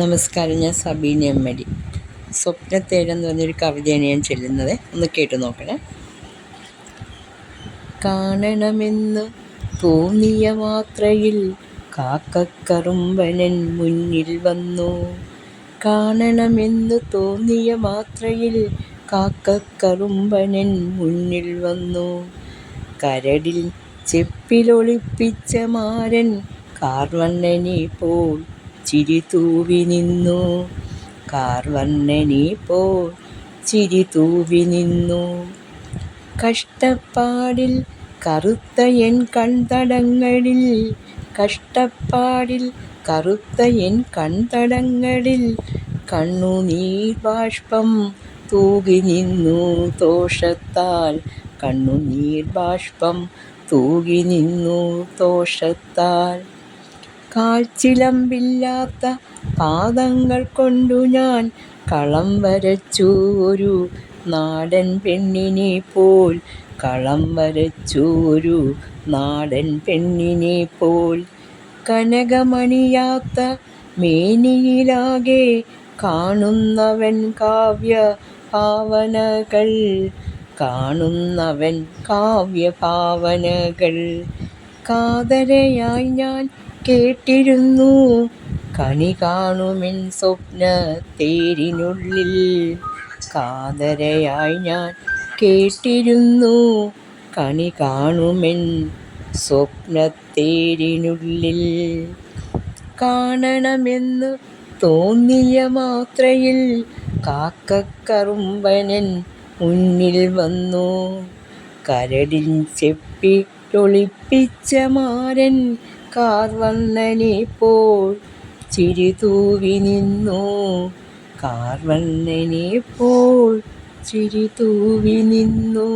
നമസ്കാരം, ഞാൻ സബീന എമ്മടി. സ്വപ്നത്തേടെന്ന് പറഞ്ഞൊരു കവിതയാണ് ഞാൻ ചൊല്ലുന്നത്, ഒന്ന് കേട്ടു നോക്കണേ. കാണണമെന്ന് തോന്നിയ മാത്രയിൽ കാക്കക്കറുമ്പനൻ മുന്നിൽ വന്നു. കാണണമെന്ന് തോന്നിയ മാത്രയിൽ കാക്കക്കറുമ്പനൻ മുന്നിൽ വന്നു. കരടിൽ ചെപ്പിലൊളിപ്പിച്ച മാരൻ കാർവർണ്ണനെ പോൽ ചിരി തൂവി നിന്നു. കാർവർണ്ണനെ പോൽ ചിരി തൂവി നിന്നു. കഷ്ടപ്പാടിൽ കറുത്ത എൻ കൺതടങ്ങളിൽ, കഷ്ടപ്പാടിൽ കറുത്ത എൻ കൺതടങ്ങളിൽ കണ്ണുനീർ ബാഷ്പം തൂകി നിന്നു ദോഷത്താൽ. കണ്ണുനീർ ബാഷ്പം തൂകി നിന്നു ദോഷത്താൽ. കാൽച്ചിലമ്പില്ലാത്ത പാദങ്ങൾ കൊണ്ടു ഞാൻ കളം വരച്ചു ഒരു നാടൻ പെണ്ണിനെ പോൽ. കളം വരച്ചു ഒരു നാടൻ പെണ്ണിനെ പോൽ. കനകമണിയാത്ത മേനിയിലാകെ കാണുന്നവൻ കാവ്യ ഭാവനകൾ. കാണുന്നവൻ കാവ്യ ഭാവനകൾ. കാതരയായി ഞാൻ കേട്ടിരുന്നു കണി കാണുമെൻ സ്വപ്നത്തേരിനുള്ളിൽ. കാതരയായി ഞാൻ കേട്ടിരുന്നു കണി കാണുമെൻ സ്വപ്നത്തേരിനുള്ളിൽ. കാണണമെന്ന് തോന്നിയ മാത്രയിൽ കാക്കക്കറുമ്പനൻ മുന്നിൽ വന്നു. കരടിൽ ചെപ്പിലൊളിപ്പിച്ച മാരൻ കാർവർണ്ണനെ പോൽ ചിരി തൂവി നിന്നു. കാർവർണ്ണനെ പോൽ ചിരി തൂവി നിന്നു.